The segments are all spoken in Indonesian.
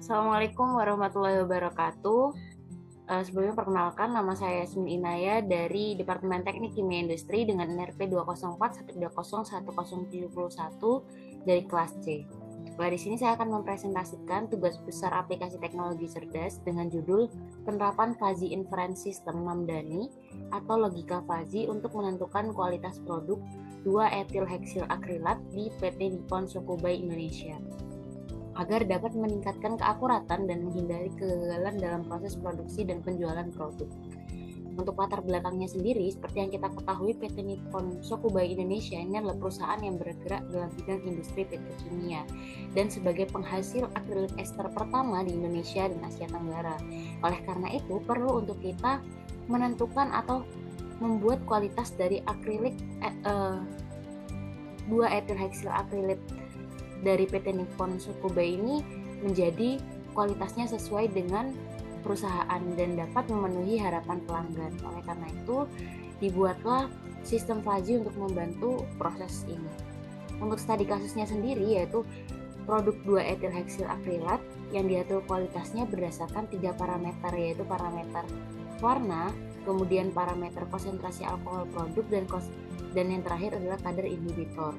Assalamualaikum warahmatullahi wabarakatuh. Sebelumnya perkenalkan, nama saya Yasmin Inaya dari Departemen Teknik Kimia Industri dengan NRP 20412010771 dari kelas C. Di sini saya akan mempresentasikan tugas besar aplikasi teknologi cerdas dengan judul Penerapan Fuzzy Inference System Mamdani atau Logika Fuzzy untuk menentukan kualitas produk 2-etil heksil akrilat di PT Nippon Shokubai Indonesia, agar dapat meningkatkan keakuratan dan menghindari kegagalan dalam proses produksi dan penjualan produk. Untuk latar belakangnya sendiri, seperti yang kita ketahui, PT Nippon Shokubai Indonesia ini adalah perusahaan yang bergerak dalam bidang industri petrokimia dan sebagai penghasil akrilik ester pertama di Indonesia dan Asia Tenggara. Oleh karena itu, perlu untuk kita menentukan atau membuat kualitas dari akrilik 2-etil heksil akrilit dari PT Nippon Shokubai ini menjadi kualitasnya sesuai dengan perusahaan dan dapat memenuhi harapan pelanggan. Oleh karena itu, dibuatlah sistem fuzzy untuk membantu proses ini. Untuk studi kasusnya sendiri, yaitu produk 2-etil heksil akrilat yang diatur kualitasnya berdasarkan 3 parameter, yaitu parameter warna, kemudian parameter konsentrasi alkohol produk, dan yang terakhir adalah kadar inhibitor.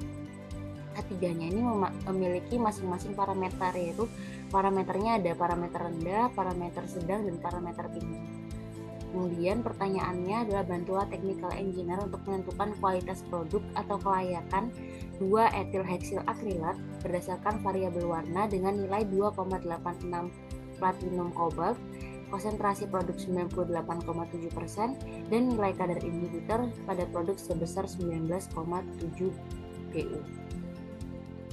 Ketiganya ini memiliki masing-masing parameter, yaitu parameternya ada parameter rendah, parameter sedang, dan parameter tinggi. Kemudian pertanyaannya adalah bantulah technical engineer untuk menentukan kualitas produk atau kelayakan 2-etil heksil akrilat berdasarkan variabel warna dengan nilai 2,86 platinum kobalt, konsentrasi produk 98,7%, dan nilai kadar inhibitor pada produk sebesar 19,7 GU.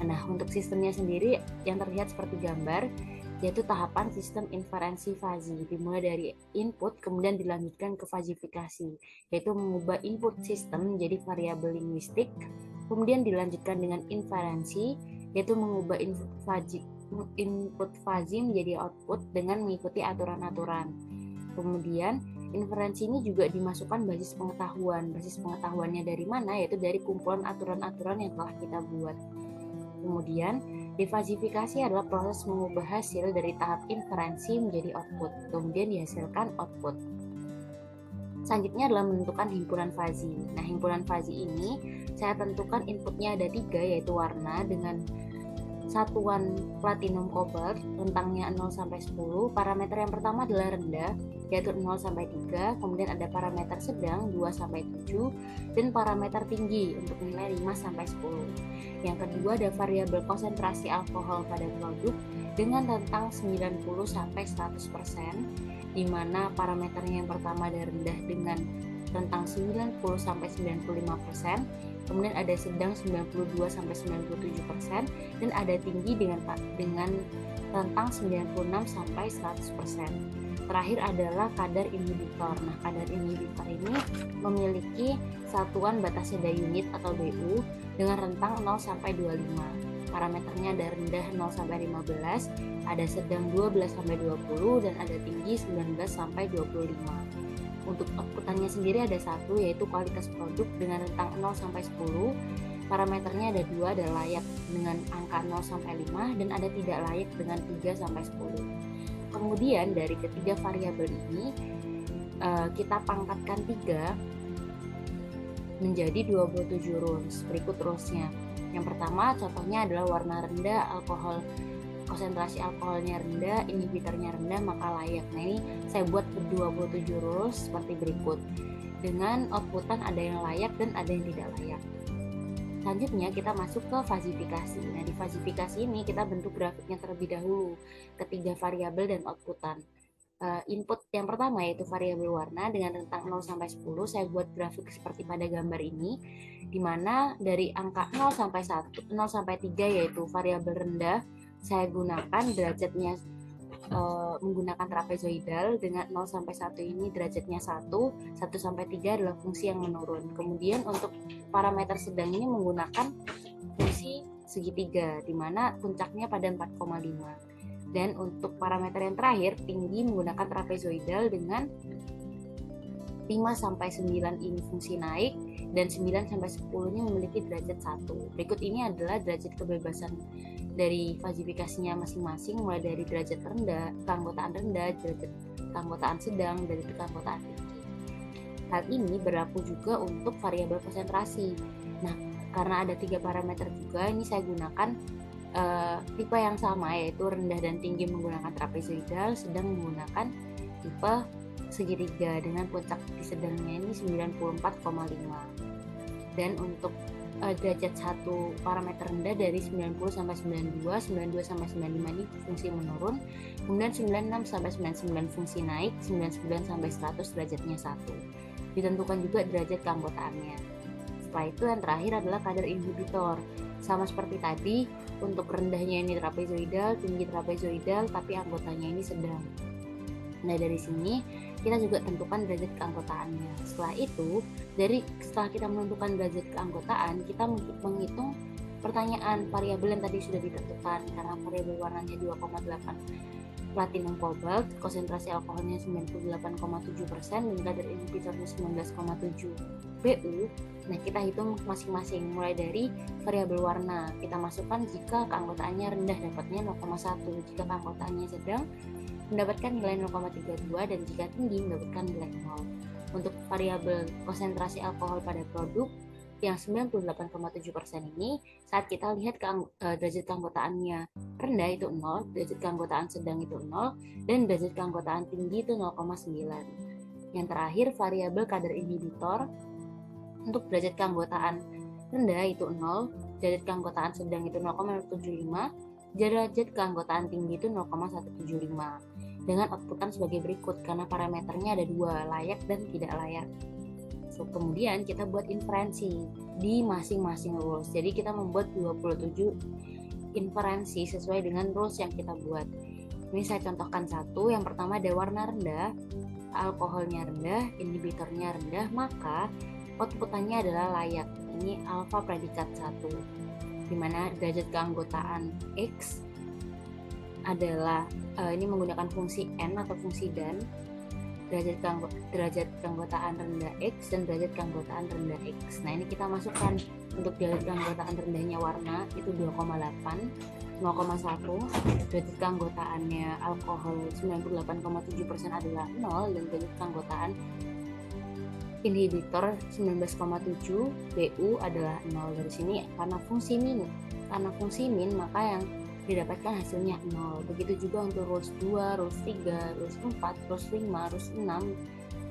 Nah, untuk sistemnya sendiri yang terlihat seperti gambar, yaitu tahapan sistem inferensi fuzzy, dimulai dari input kemudian dilanjutkan ke fuzzifikasi, yaitu mengubah input sistem menjadi variabel linguistik, kemudian dilanjutkan dengan inferensi, yaitu mengubah input fuzzy menjadi output dengan mengikuti aturan-aturan. Kemudian inferensi ini juga dimasukkan basis pengetahuan. Basis pengetahuannya dari mana? Yaitu dari kumpulan aturan-aturan yang telah kita buat. Kemudian, difasifikasi adalah proses mengubah hasil dari tahap inferensi menjadi output, kemudian dihasilkan output. Selanjutnya adalah menentukan himpunan fuzzy. Nah, himpunan fuzzy ini saya tentukan inputnya ada 3, yaitu warna dengan satuan platinum kobalt, rentangnya 0-10. Parameter yang pertama adalah rendah, yaitu 0-3, kemudian ada parameter sedang 2-7, dan parameter tinggi untuk nilai 5-10. Yang kedua ada variabel konsentrasi alkohol pada produk dengan rentang 90-100%, di mana parameternya yang pertama ada rendah dengan rentang 90-95%, kemudian ada sedang 92-97%, dan ada tinggi dengan rentang 96-100%. Terakhir adalah kadar inhibitor. Nah, kadar inhibitor ini memiliki satuan batas seda unit atau BU dengan rentang 0-25. Parameternya ada rendah 0-15, ada sedang 12-20, dan ada tinggi 19-25. Untuk outputannya sendiri ada 1, yaitu kualitas produk dengan rentang 0-10. Parameternya ada 2, ada layak dengan angka 0-5, dan ada tidak layak dengan 3-10. Kemudian dari ketiga variabel ini kita pangkatkan 3 menjadi 27 rules. Berikut rulesnya. Yang pertama contohnya adalah warna rendah, konsentrasi alkoholnya rendah, inhibitornya rendah, maka layak. Nah, ini saya buat 27 rules seperti berikut. Dengan outputan ada yang layak dan ada yang tidak layak. Selanjutnya kita masuk ke fuzzifikasi. Nah, di fuzzifikasi ini kita bentuk grafiknya terlebih dahulu, ketiga variabel dan outputan. Input yang pertama yaitu variabel warna dengan rentang 0-10, saya buat grafik seperti pada gambar ini, di mana dari angka 0-3 yaitu variabel rendah, saya gunakan derajatnya menggunakan trapezoidal. Dengan 0-1 ini derajatnya 1, 1-3 adalah fungsi yang menurun. Kemudian untuk parameter sedang ini menggunakan fungsi segitiga, di mana puncaknya pada 4,5. Dan untuk parameter yang terakhir, tinggi, menggunakan trapezoidal dengan 5-9 ini fungsi naik, dan 9-10-nya memiliki derajat 1. Berikut ini adalah derajat kebebasan dari fazifikasinya masing-masing, mulai dari derajat rendah, keanggotaan rendah, derajat keanggotaan sedang, dan keanggotaan tinggi. Hal ini berlaku juga untuk variabel konsentrasi. Nah, karena ada 3 parameter juga, ini saya gunakan tipe yang sama, yaitu rendah dan tinggi menggunakan trapezoidal, sedang menggunakan tipe segitiga dengan puncak di sedangnya ini 94,5. Dan untuk derajat 1 parameter rendah dari 90 sampai 92, 92 sampai 95 ini fungsi menurun, kemudian 96 sampai 99 fungsi naik, 99 sampai 100 derajatnya 1. Ditentukan juga derajat keanggotaannya. Setelah itu yang terakhir adalah kadar inhibitor. Sama seperti tadi, untuk rendahnya ini trapezoidal, tinggi trapezoidal, tapi anggotanya ini sedang. Nah, dari sini kita juga tentukan derajat keanggotaannya. Setelah itu, setelah kita menentukan derajat keanggotaan, kita menghitung pertanyaan variabel yang tadi sudah ditentukan. Karena variabel warnanya 2,8 platinum kobalt, konsentrasi alkoholnya 98,7% dan kadar inhibitornya 19,7 BU. Nah, kita hitung masing-masing, mulai dari variabel warna. Kita masukkan jika keanggotaannya rendah dapatnya 0,1, jika keanggotaannya sedang mendapatkan nilai 0,32, dan jika tinggi mendapatkan nilai 0. Untuk variabel konsentrasi alkohol pada produk yang 98,7% ini, saat kita lihat derajat keanggotaannya rendah itu 0, derajat keanggotaan sedang itu 0, dan derajat keanggotaan tinggi itu 0,9. Yang terakhir, variabel kadar inhibitor. Untuk derajat keanggotaan rendah itu 0, derajat keanggotaan sedang itu 0,75, derajat keanggotaan tinggi itu 0,175. Dengan outputan sebagai berikut, karena parameternya ada 2, layak dan tidak layak. Kemudian kita buat inferensi di masing-masing rules. Jadi kita membuat 27 inferensi sesuai dengan rules yang kita buat. Ini saya contohkan satu. Yang pertama ada warna rendah, alkoholnya rendah, inhibitornya rendah, maka outputannya adalah layak. Ini alfa predikat 1, dimana derajat keanggotaan X adalah ini menggunakan fungsi N atau fungsi dan, derajat keanggotaan rendah X dan derajat keanggotaan rendah X. Nah, ini kita masukkan. Untuk derajat keanggotaan rendahnya warna itu 2,8, 0,1, derajat keanggotaannya alkohol 98,7% adalah 0, dan derajat keanggotaan inhibitor 19,7 BU adalah 0. Dari sini karena fungsi min maka yang didapatkan hasilnya 0. Begitu juga untuk rules 2, rules 3, rules 4, rules 5, rules 6,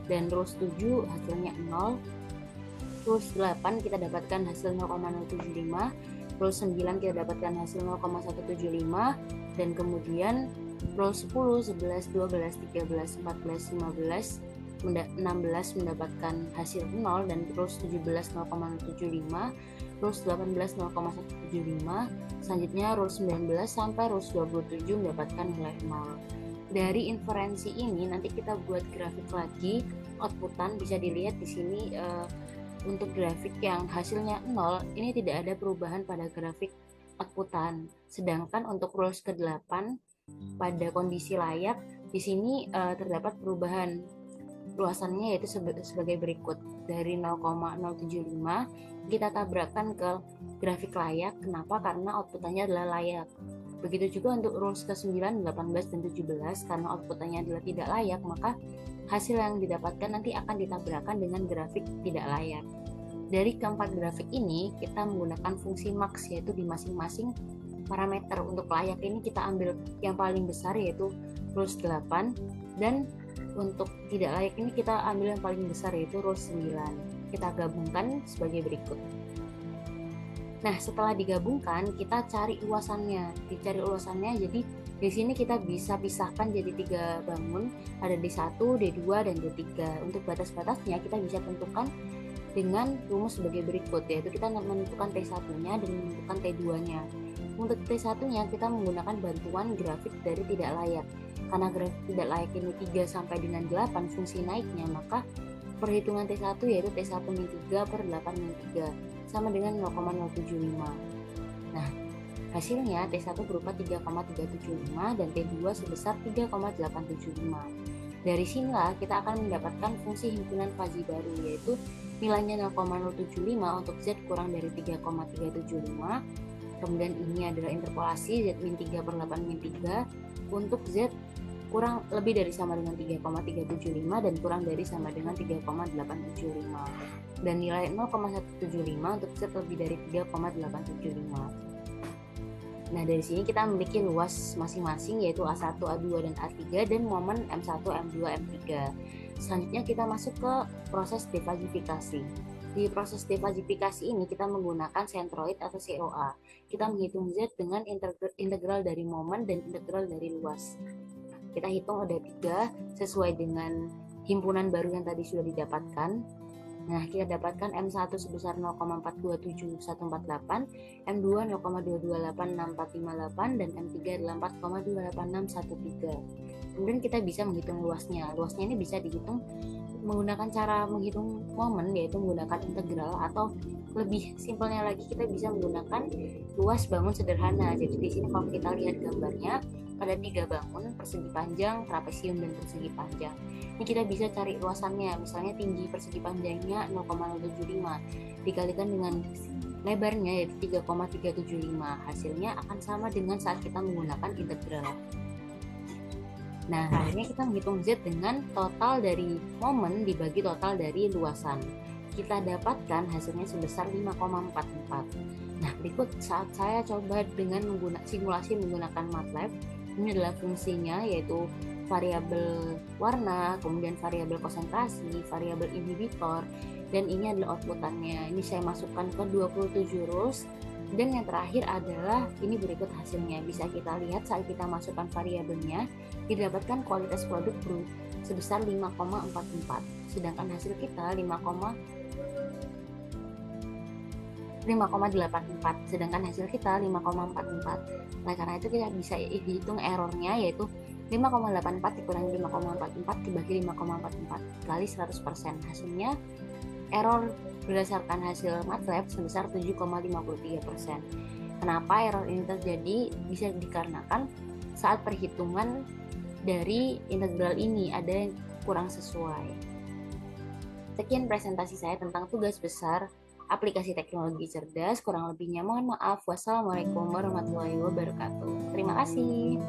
dan rules 7 hasilnya 0. Rules 8 kita dapatkan hasil 0,075, rules 9 kita dapatkan hasil 0,175, dan kemudian rules 10, 11, 12, 13, 14, 15, 16 mendapatkan hasil 0, dan rules 17 0,075, rules 18 0,175, selanjutnya rules 19 sampai rules 27 mendapatkan nilai 0. Dari inferensi ini nanti kita buat grafik lagi, outputan bisa dilihat di sini. Untuk grafik yang hasilnya 0 ini tidak ada perubahan pada grafik outputan. Sedangkan untuk rules ke-8 pada kondisi layak di sini terdapat perubahan luasannya, yaitu sebagai berikut. Dari 0,075 kita tabrakkan ke grafik layak. Kenapa? Karena outputannya adalah layak. Begitu juga untuk rules ke-9, 18, dan 17, karena outputannya adalah tidak layak, maka hasil yang didapatkan nanti akan ditabrakkan dengan grafik tidak layak. Dari keempat grafik ini kita menggunakan fungsi max, yaitu di masing-masing parameter. Untuk layak ini kita ambil yang paling besar, yaitu rules 8, dan untuk tidak layak ini kita ambil yang paling besar, yaitu rules 9. Kita gabungkan sebagai berikut. Nah, setelah digabungkan kita cari luasannya. Jadi di sini kita bisa pisahkan jadi 3 bangun, ada D1, D2, dan D3. Untuk batas-batasnya kita bisa tentukan dengan rumus sebagai berikut, yaitu kita menentukan T1-nya dan menentukan T2-nya. Untuk T1-nya kita menggunakan bantuan grafik dari tidak layak. Karena grafik tidak layak ini 3 sampai dengan 8 fungsi naiknya, maka perhitungan T1 yaitu T1 min 3 per 8 min 3 sama dengan 0,075. Nah, hasilnya T1 berupa 3,375 dan T2 sebesar 3,875. Dari sinilah kita akan mendapatkan fungsi himpunan Fuzzy baru, yaitu nilainya 0,075 untuk Z kurang dari 3,375. Kemudian ini adalah interpolasi Z-3 per 8-3 untuk Z kurang lebih dari sama dengan 3,375 dan kurang dari sama dengan 3,875. Dan nilai 0,175 untuk Z lebih dari 3,875. Nah, dari sini kita memiliki luas masing-masing, yaitu A1, A2, dan A3, dan momen M1, M2, M3. Selanjutnya kita masuk ke proses defazifikasi. Di proses defazifikasi ini kita menggunakan centroid atau COA. Kita menghitung Z dengan integral dari momen dan integral dari luas. Kita hitung ada 3 sesuai dengan himpunan baru yang tadi sudah didapatkan. Nah, kita dapatkan M1 sebesar 0,427148, M2 0,228658, dan M3 adalah 4,28613. Kemudian kita bisa menghitung luasnya. Luasnya ini bisa dihitung menggunakan cara menghitung momen, yaitu menggunakan integral, atau lebih simpelnya lagi kita bisa menggunakan luas bangun sederhana. Jadi di sini kalau kita lihat gambarnya ada 3 bangun, persegi panjang, trapesium, dan persegi panjang. Ini kita bisa cari luasannya, misalnya tinggi persegi panjangnya 0,075 dikalikan dengan lebarnya yaitu 3,375. Hasilnya akan sama dengan saat kita menggunakan integral. Nah, akhirnya kita menghitung Z dengan total dari momen dibagi total dari luasan. Kita dapatkan hasilnya sebesar 5,44. Nah, berikut saat saya coba dengan simulasi menggunakan MATLAB. Ini adalah fungsinya, yaitu variabel warna, kemudian variabel konsentrasi, variabel inhibitor, dan ini adalah outputannya. Ini saya masukkan ke 27 rules. Dan yang terakhir adalah ini berikut hasilnya. Bisa kita lihat saat kita masukkan variabelnya, didapatkan kualitas produk sebesar 5,44. Sedangkan hasil kita 5,84, sedangkan hasil kita 5,44. Nah, karena itu kita bisa hitung errornya, yaitu 5,84 dikurangi 5,44 dibagi 5,44 kali 100%. Hasilnya error berdasarkan hasil MATLAB sebesar 7,53%. Kenapa error ini terjadi? Bisa dikarenakan saat perhitungan dari integral ini ada yang kurang sesuai. Sekian presentasi saya tentang tugas besar aplikasi teknologi cerdas. Kurang lebihnya mohon maaf. Wassalamualaikum warahmatullahi wabarakatuh. Terima kasih.